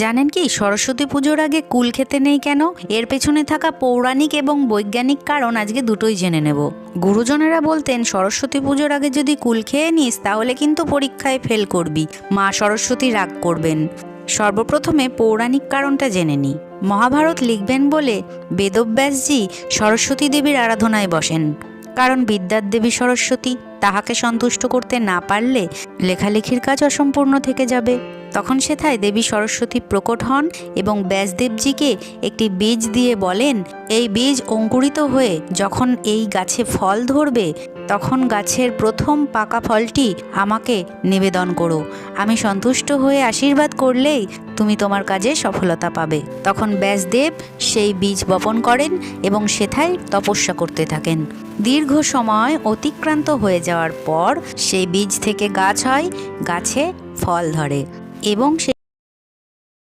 জানেন কি সরস্বতী পুজোর আগে কুল খেতে নেই কেন? এর পেছনে থাকা পৌরাণিক এবং বৈজ্ঞানিক কারণ আজকে দুটোই জেনে নেব। গুরুজনেরা বলতেন সরস্বতী পুজোর আগে যদি কুল খেয়ে নিস তাহলে কিন্তু পরীক্ষায় ফেল করবি, মা সরস্বতী রাগ করবেন। সর্বপ্রথমে পৌরাণিক কারণটা জেনে নিই। মহাভারত লিখবেন বলে বেদব্যাসজি সরস্বতী দেবীর আরাধনায় বসেন, কারণ বিদ্যার দেবী সরস্বতী, তাহাকে সন্তুষ্ট করতে না পারলে লেখালেখির কাজ অসম্পূর্ণ থেকে যাবে। তখন সেথায় দেবী সরস্বতী প্রকট হন এবং ব্যাসদেবজিকে একটি বীজ দিয়ে বলেন, এই বীজ অঙ্কুরিত হয়ে যখন এই গাছে ফল ধরবে তখন গাছের প্রথম পাকা ফলটি আমাকে নিবেদন করো, আমি সন্তুষ্ট হয়ে আশীর্বাদ করলেই তুমি তোমার কাজে সফলতা পাবে। তখন ব্যাসদেব সেই বীজ বপন করেন এবং সেথায় তপস্যা করতে থাকেন। দীর্ঘ সময় অতিক্রান্ত হয়ে যাওয়ার পর সেই বীজ থেকে গাছ হয়, গাছে ফল ধরে এবং সে